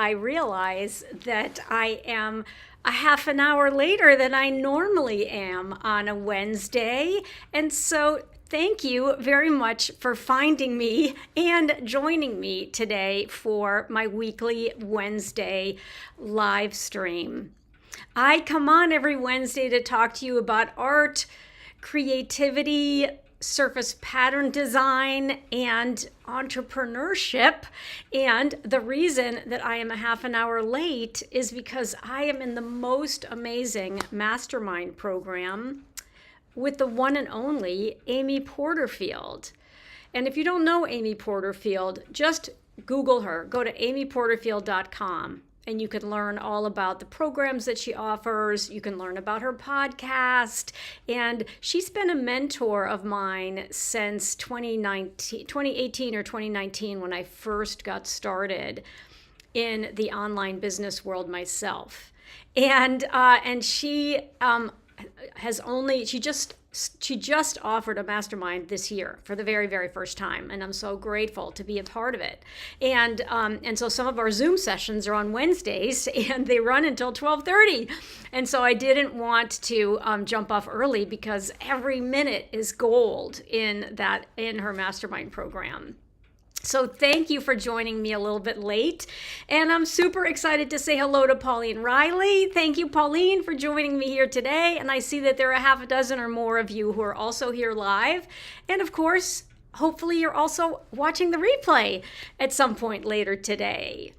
I realize that I am a half an hour later than I normally am on a Wednesday. And so thank you very much for finding me and joining me today for my weekly Wednesday live stream. I come on every Wednesday to talk to you about art, creativity, surface pattern design, and entrepreneurship. And the reason that I am a half an hour late is because I am in the most amazing mastermind program with the one and only Amy Porterfield. And if you don't know Amy Porterfield, just Google her. Go to amyporterfield.com. And you can learn all about the programs that she offers. You can learn about her podcast. And she's been a mentor of mine since 2018 or 2019 when I first got started in the online business world myself. And she she just offered a mastermind this year for the very, very first time, and I'm so grateful to be a part of it. And so some of our Zoom sessions are on Wednesdays, and they run until 12:30. And so I didn't want to jump off early because every minute is gold in her mastermind program. So thank you for joining me a little bit late. And I'm super excited to say hello to Pauline Riley. Thank you, Pauline, for joining me here today. And I see that there are half a dozen or more of you who are also here live. And of course, hopefully you're also watching the replay at some point later today.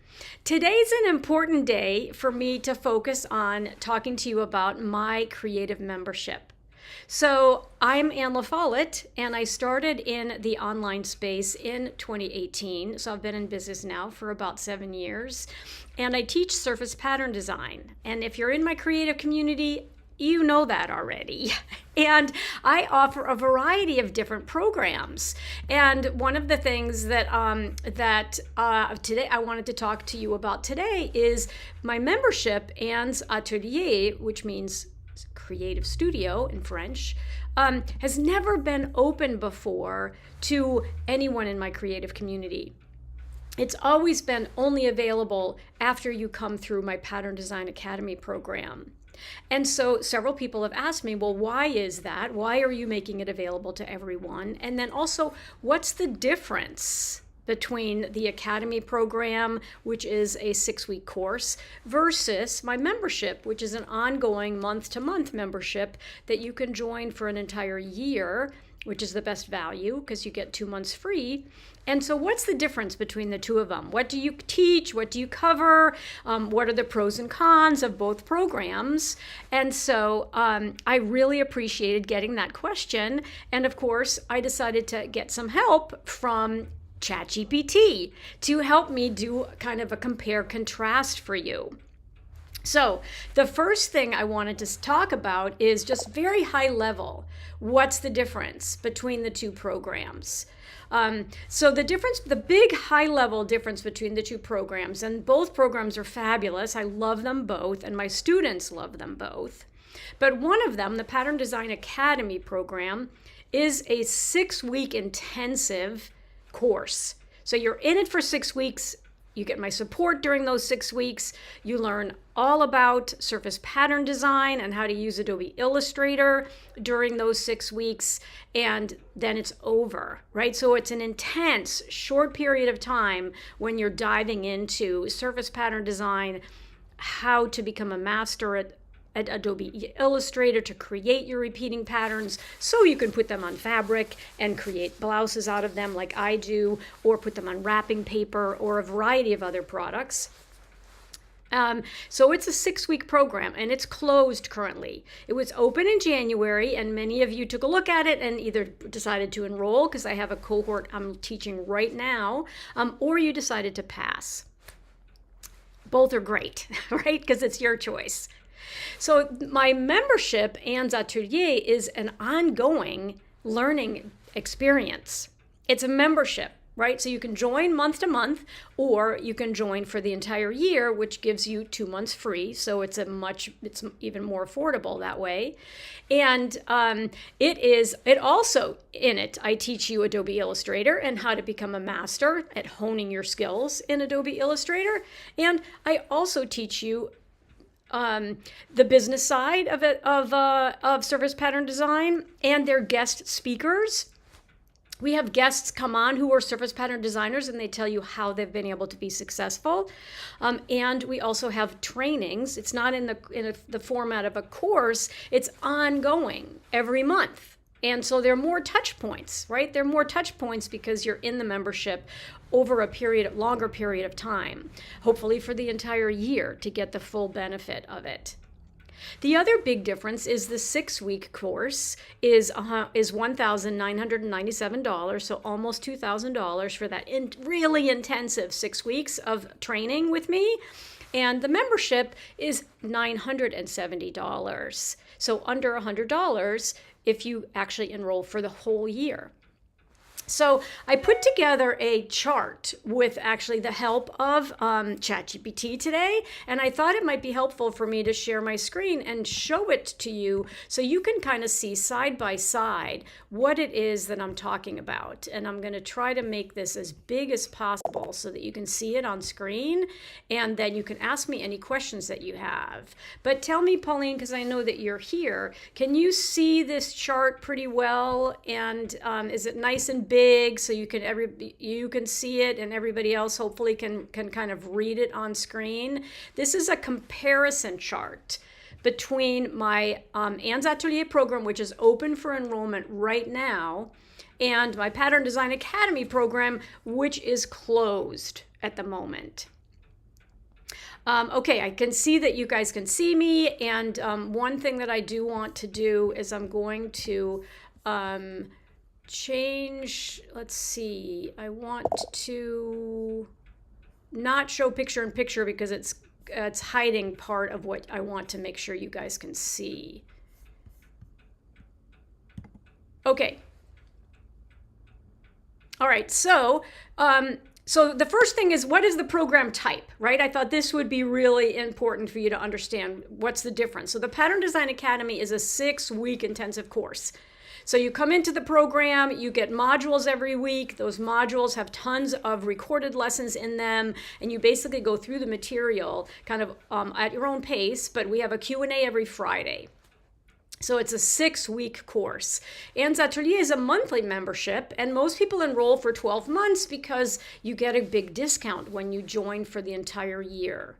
Today's an important day for me to focus on talking to you about my creative membership. So I'm Anne LaFollette, and I started in the online space in 2018. So I've been in business now for about 7 years, and I teach surface pattern design. And if you're in my creative community, you know that already. And I offer a variety of different programs. And one of the things that today I wanted to talk to you about today is my membership, Anne's Atelier, which means creative studio in French, has never been open before to anyone in my creative community. It's always been only available after you come through my Pattern Design Academy program. And so several people have asked me, well, why is that? Why are you making it available to everyone? And then also, what's the difference between the Academy program, which is a 6-week course, versus my membership, which is an ongoing month-to-month membership that you can join for an entire year, which is the best value because you get 2 months free. And so what's the difference between the two of them? What do you teach? What do you cover? What are the pros and cons of both programs? And so I really appreciated getting that question. And of course, I decided to get some help from ChatGPT to help me do kind of a compare contrast for you. So the first thing I wanted to talk about is just very high level. What's the difference between the two programs? So the big high level difference between the two programs, and both programs are fabulous. I love them both, and my students love them both. But one of them, the Pattern Design Academy program, is a 6-week intensive course. So you're in it for 6 weeks. You get my support during those 6 weeks. You learn all about surface pattern design and how to use Adobe Illustrator during those 6 weeks. And then it's over, right? So it's an intense, short period of time when you're diving into surface pattern design, how to become a master at Adobe Illustrator to create your repeating patterns so you can put them on fabric and create blouses out of them like I do, or put them on wrapping paper or a variety of other products. So it's a 6-week program, and it's closed currently. It was open in January, and many of you took a look at it and either decided to enroll because I have a cohort I'm teaching right now, or you decided to pass. Both are great, right? Because it's your choice. So my membership, Anne's Atelier, is an ongoing learning experience. It's a membership, right? So you can join month to month, or you can join for the entire year, which gives you 2 months free. So it's even more affordable that way. And it also, in it, I teach you Adobe Illustrator and how to become a master at honing your skills in Adobe Illustrator. And I also teach you the business side of surface pattern design, and their guest speakers. We have guests come on who are surface pattern designers, and they tell you how they've been able to be successful. And we also have trainings. It's not in the format of a course. It's ongoing every month. And so there are more touch points, right? There are more touch points because you're in the membership over a longer period of time, hopefully for the entire year, to get the full benefit of it. The other big difference is the 6-week course is $1,997, so almost $2,000 for that really intensive 6 weeks of training with me. And the membership is $970, so under $100 if you actually enroll for the whole year. So I put together a chart with actually the help of ChatGPT today, and I thought it might be helpful for me to share my screen and show it to you so you can kind of see side by side what it is that I'm talking about. And I'm going to try to make this as big as possible so that you can see it on screen, and then you can ask me any questions that you have. But tell me, Pauline, because I know that you're here, can you see this chart pretty well? And is it nice and big so you can see it, and everybody else hopefully can kind of read it on screen? This is a comparison chart between my Anne's Atelier program, which is open for enrollment right now, and my Pattern Design Academy program, which is closed at the moment. Okay, I can see that you guys can see me, and one thing that I do want to do is I'm going to change, let's see, I want to not show picture in picture because it's hiding part of what I want to make sure you guys can see. Okay. All right, so the first thing is, what is the program type, right? I thought this would be really important for you to understand what's the difference. So the Pattern Design Academy is a 6-week intensive course. So you come into the program, you get modules every week. Those modules have tons of recorded lessons in them, and you basically go through the material kind of at your own pace, but we have a Q&A every Friday. So it's a 6-week course. Anne's Atelier is a monthly membership, and most people enroll for 12 months because you get a big discount when you join for the entire year.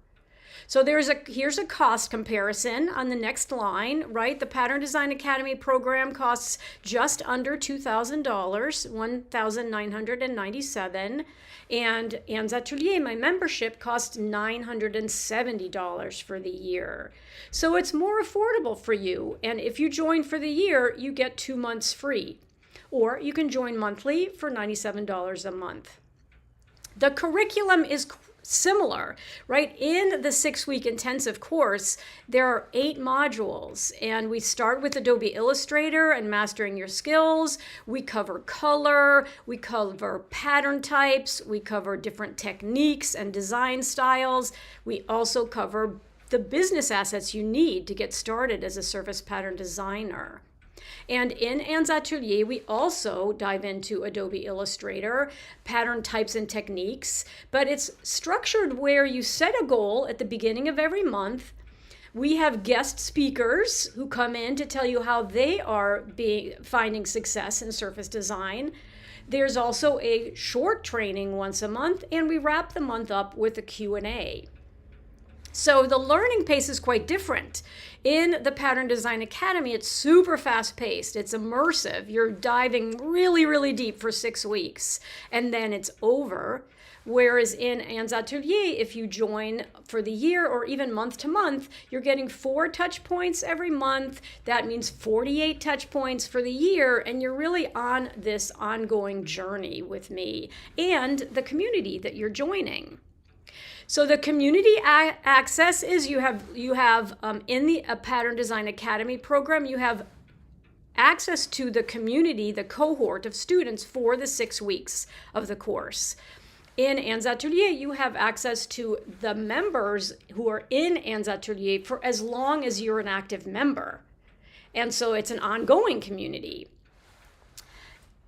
So here's a cost comparison on the next line, right? The Pattern Design Academy program costs just under $2,000, $1,997. And Anne's Atelier, my membership, costs $970 for the year. So it's more affordable for you. And if you join for the year, you get 2 months free. Or you can join monthly for $97 a month. The curriculum is similar, right? In the 6-week intensive course, there are 8 modules, and we start with Adobe Illustrator and mastering your skills. We cover color, we cover pattern types, we cover different techniques and design styles. We also cover the business assets you need to get started as a surface pattern designer. And in Anne's Atelier, we also dive into Adobe Illustrator, pattern types and techniques, but it's structured where you set a goal at the beginning of every month. We have guest speakers who come in to tell you how they are finding success in surface design. There's also a short training once a month, and we wrap the month up with a Q&A. So the learning pace is quite different. In the Pattern Design Academy, it's super fast-paced. It's immersive. You're diving really, really deep for 6 weeks, and then it's over. Whereas in Anne's Atelier, if you join for the year or even month to month, you're getting 4 touch points every month. That means 48 touch points for the year, and you're really on this ongoing journey with me and the community that you're joining. So the community access is you have in the Pattern Design Academy program, you have access to the community, the cohort of students for the 6 weeks of the course. In Anne's Atelier, you have access to the members who are in Anne's Atelier for as long as you're an active member. And so it's an ongoing community.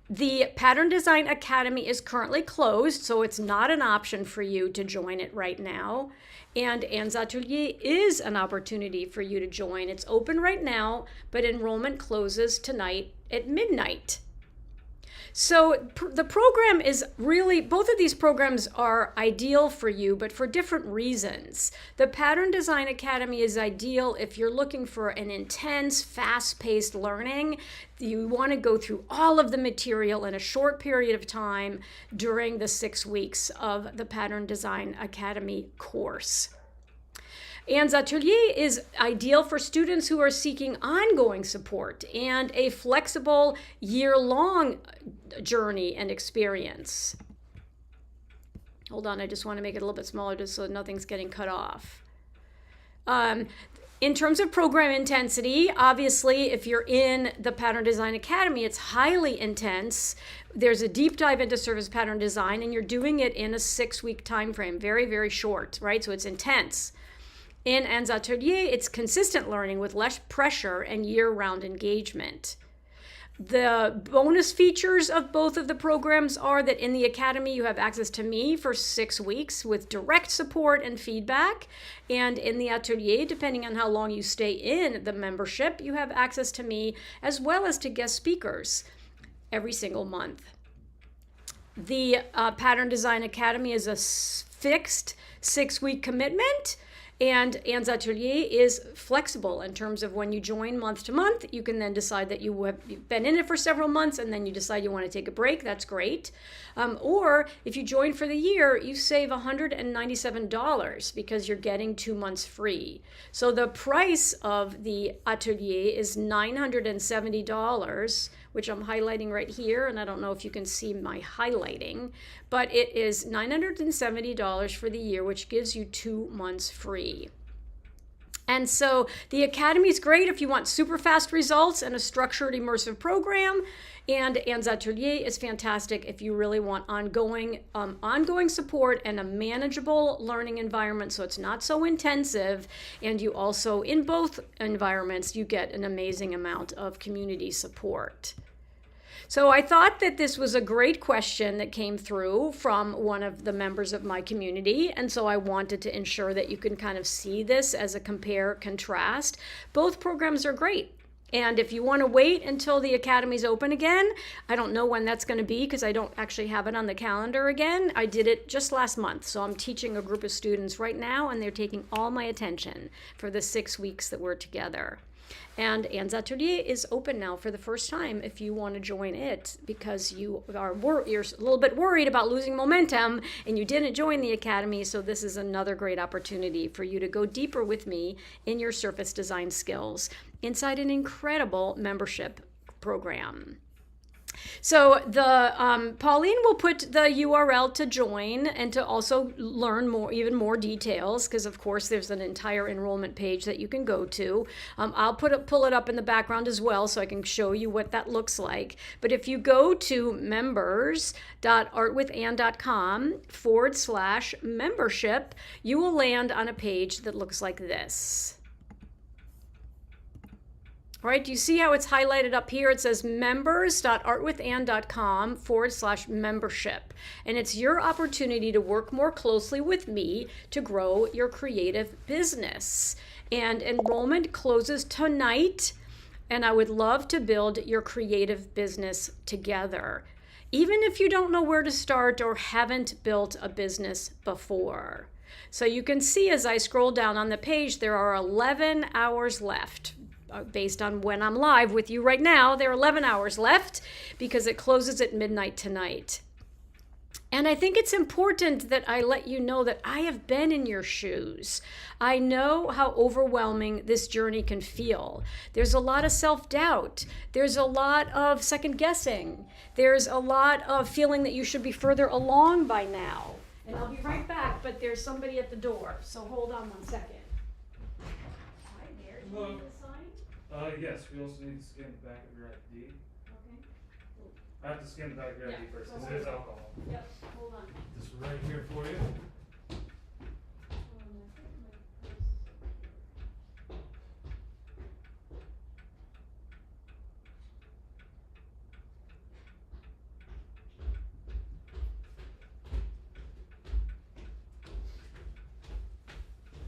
The Pattern Design Academy is currently closed, so it's not an option for you to join it right now. And Anne's Atelier is an opportunity for you to join. It's open right now, but enrollment closes tonight at midnight. So the program is really, both of these programs are ideal for you, but for different reasons. The Pattern Design Academy is ideal if you're looking for an intense, fast-paced learning. You want to go through all of the material in a short period of time during the 6 weeks of the Pattern Design Academy course. Anne's Atelier is ideal for students who are seeking ongoing support and a flexible year-long journey and experience. Hold on, I just want to make it a little bit smaller just so nothing's getting cut off. In terms of program intensity, obviously, if you're in the Pattern Design Academy, it's highly intense. There's a deep dive into service pattern design, and you're doing it in a 6-week time frame, very, very short, right? So it's intense. In Anne's Atelier, it's consistent learning with less pressure and year-round engagement. The bonus features of both of the programs are that in the Academy, you have access to me for 6 weeks with direct support and feedback. And in the Atelier, depending on how long you stay in the membership, you have access to me as well as to guest speakers every single month. The Pattern Design Academy is a fixed 6-week commitment. And Anne's Atelier is flexible in terms of when you join month to month. You can then decide that you've been in it for several months and then you decide you want to take a break. That's great. Or if you join for the year, you save $197 because you're getting 2 months free. So the price of the Atelier is $970, which I'm highlighting right here, and I don't know if you can see my highlighting, but it is $970 for the year, which gives you 2 months free. And so the Academy is great if you want super fast results and a structured immersive program, and Anne's Atelier is fantastic if you really want ongoing support and a manageable learning environment so it's not so intensive, and you also, in both environments, you get an amazing amount of community support. So I thought that this was a great question that came through from one of the members of my community, and so I wanted to ensure that you can kind of see this as a compare contrast. Both programs are great. And if you want to wait until the Academy's open again, I don't know when that's going to be because I don't actually have it on the calendar again. I did it just last month, so I'm teaching a group of students right now, and they're taking all my attention for the 6 weeks that we're together. And Anne's Atelier is open now for the first time if you want to join it because you're a little bit worried about losing momentum and you didn't join the Academy. So this is another great opportunity for you to go deeper with me in your surface design skills inside an incredible membership program. So the Pauline will put the URL to join and to also learn even more details, because of course there's an entire enrollment page that you can go to. I'll pull it up in the background as well so I can show you what that looks like. But if you go to members.artwithanne.com/membership, you will land on a page that looks like this. All right, do you see how it's highlighted up here? It says members.artwithanne.com/membership. And it's your opportunity to work more closely with me to grow your creative business. And enrollment closes tonight, and I would love to build your creative business together, even if you don't know where to start or haven't built a business before. So you can see as I scroll down on the page, there are 11 hours left. Based on when I'm live with you right now, there are 11 hours left because it closes at midnight tonight. And I think it's important that I let you know that I have been in your shoes. I know how overwhelming this journey can feel. There's a lot of self-doubt. There's a lot of second guessing. There's a lot of feeling that you should be further along by now. And I'll be right back, but there's somebody at the door. So hold on one second. Hi there. Do you need the sign? Yes, we also need to scan the back of your ID. Okay. I have to scan the back of your ID first, so because hold it is on. alcohol. Yep, hold on. This right here for you.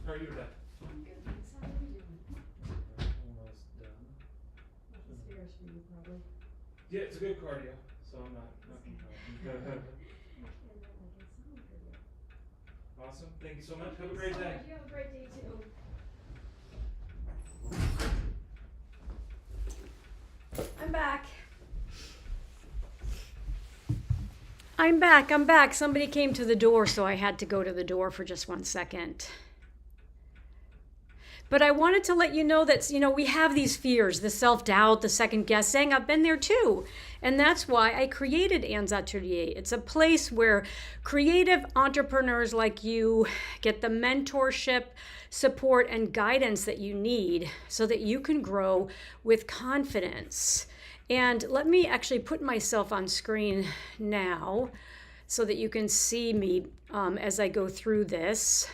How are you today? I'm good, thanks. How are you doing? Almost done. Nothing scares for you, probably. Yeah, it's a good cardio, so I'm not complaining. Awesome. Thank you so much. Have a great day. You have a great day too. I'm back. I'm back. Somebody came to the door, so I had to go to the door for just 1 second. But I wanted to let you know that, we have these fears, the self-doubt, the second guessing. I've been there too. And that's why I created Anne's Atelier. It's a place where creative entrepreneurs like you get the mentorship, support, and guidance that you need so that you can grow with confidence. And let me actually put myself on screen now so that you can see me as I go through this.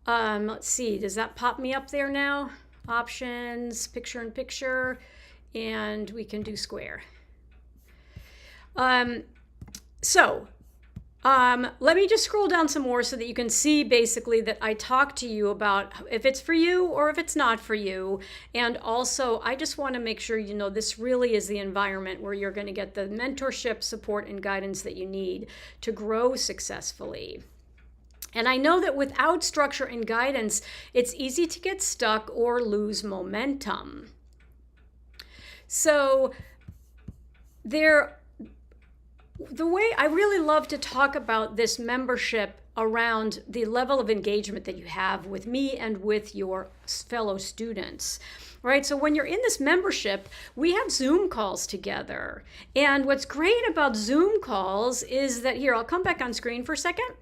Let's see, does that pop me up there now? Options, picture in picture, and we can do square. Let me just scroll down some more so that you can see basically that I talk to you about if it's for you or if it's not for you. And also, I just want to make sure you know this really is the environment where you're going to get the mentorship, support, and guidance that you need to grow successfully. And I know that without structure and guidance, it's easy to get stuck or lose momentum. So the way I really love to talk about this membership around the level of engagement that you have with me and with your fellow students. Right? So when you're in this membership, we have Zoom calls together. And what's great about Zoom calls is that, here, I'll come back on screen for a second.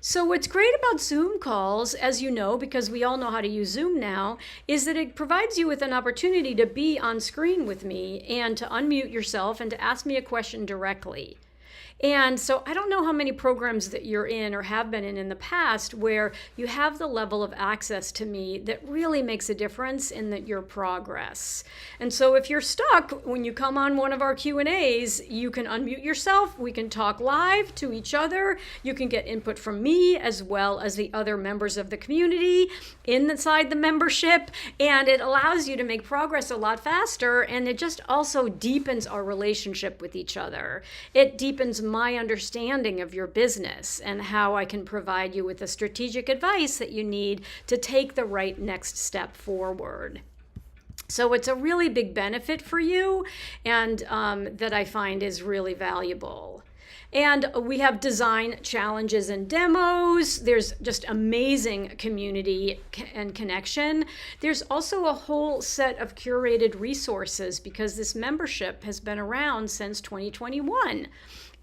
So what's great about Zoom calls, as you know, because we all know how to use Zoom now, is that it provides you with an opportunity to be on screen with me and to unmute yourself and to ask me a question directly. And so I don't know how many programs that you're in or have been in the past where you have the level of access to me that really makes a difference in your progress. And so if you're stuck, when you come on one of our Q&As, you can unmute yourself. We can talk live to each other. You can get input from me as well as the other members of the community inside the membership. And it allows you to make progress a lot faster. And it just also deepens our relationship with each other. It deepens my understanding of your business and how I can provide you with the strategic advice that you need to take the right next step forward. So it's a really big benefit for you, and that I find is really valuable. And we have design challenges and demos. There's just amazing community and connection. There's also a whole set of curated resources because this membership has been around since 2021.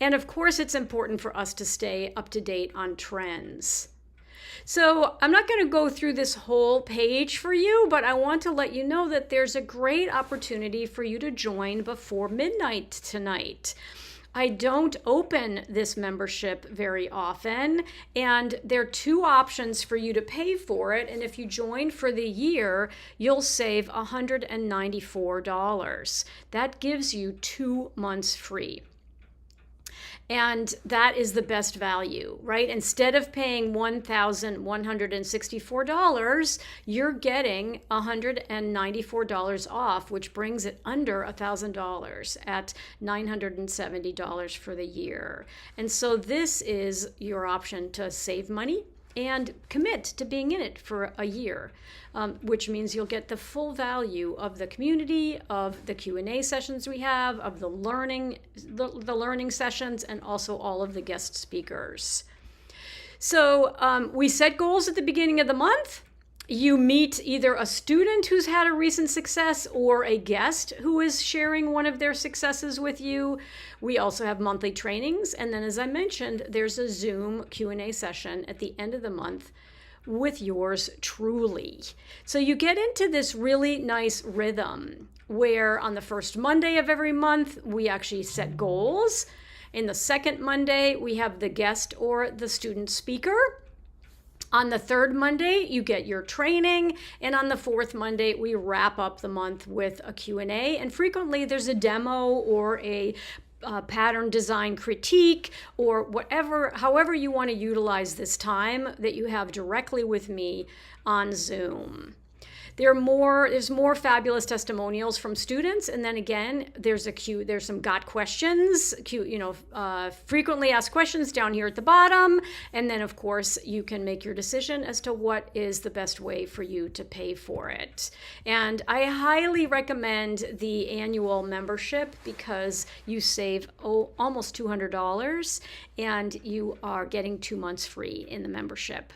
And of course, it's important for us to stay up to date on trends. So I'm not going to go through this whole page for you, but I want to let you know that there's a great opportunity for you to join before midnight tonight. I don't open this membership very often, and there are two options for you to pay for it. And if you join for the year, you'll save $194. That gives you 2 months free. And that is the best value, right? Instead of paying $1,164, you're getting $194 off, which brings it under $1,000 at $970 for the year. And so this is your option to save money and commit to being in it for a year, which means you'll get the full value of the community, of the Q&A sessions we have, of the learning sessions, and also all of the guest speakers. So we set goals at the beginning of the month. You meet either a student who's had a recent success or a guest who is sharing one of their successes with you. We also have monthly trainings. And then, as I mentioned, there's a Zoom Q&A session at the end of the month with yours truly. So you get into this really nice rhythm where on the first Monday of every month, we actually set goals. In the second Monday, we have the guest or the student speaker. On the third Monday, you get your training, and on the fourth Monday, we wrap up the month with a Q&A, and frequently there's a demo or a pattern design critique or whatever, however you want to utilize this time that you have directly with me on Zoom. There's more fabulous testimonials from students, and then again, there's some got questions, frequently asked questions down here at the bottom, and then of course you can make your decision as to what is the best way for you to pay for it. And I highly recommend the annual membership because you save almost $200, and you are getting 2 months free in the membership.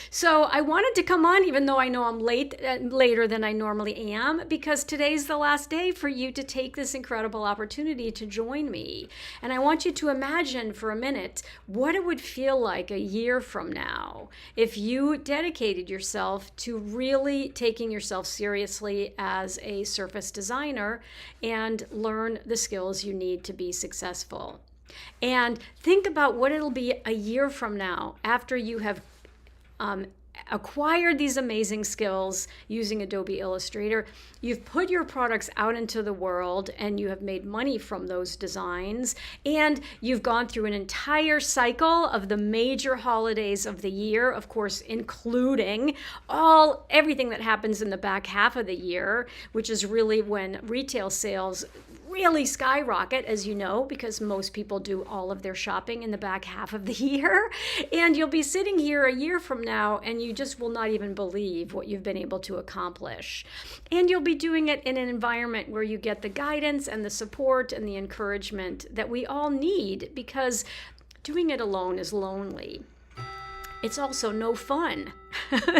So I wanted to come on, even though I know I'm later than I normally am, because today's the last day for you to take this incredible opportunity to join me. And I want you to imagine for a minute what it would feel like a year from now if you dedicated yourself to really taking yourself seriously as a surface designer and learn the skills you need to be successful. And think about what it'll be a year from now after you have acquired these amazing skills using Adobe Illustrator. You've put your products out into the world and you have made money from those designs, and you've gone through an entire cycle of the major holidays of the year, of course, including everything that happens in the back half of the year, which is really when retail sales really skyrocket, as you know, because most people do all of their shopping in the back half of the year. And you'll be sitting here a year from now and you just will not even believe what you've been able to accomplish. And you'll be doing it in an environment where you get the guidance and the support and the encouragement that we all need, because doing it alone is lonely. It's also no fun.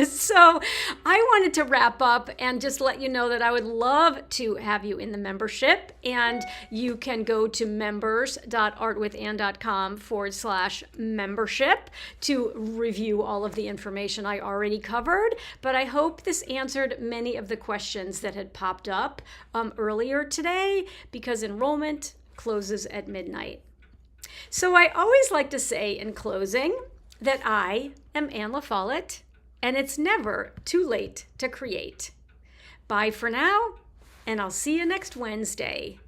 So I wanted to wrap up and just let you know that I would love to have you in the membership, and you can go to members.artwithann.com/membership to review all of the information I already covered. But I hope this answered many of the questions that had popped up earlier today, because enrollment closes at midnight. So I always like to say in closing that I am Anne LaFollette, and it's never too late to create. Bye for now, and I'll see you next Wednesday.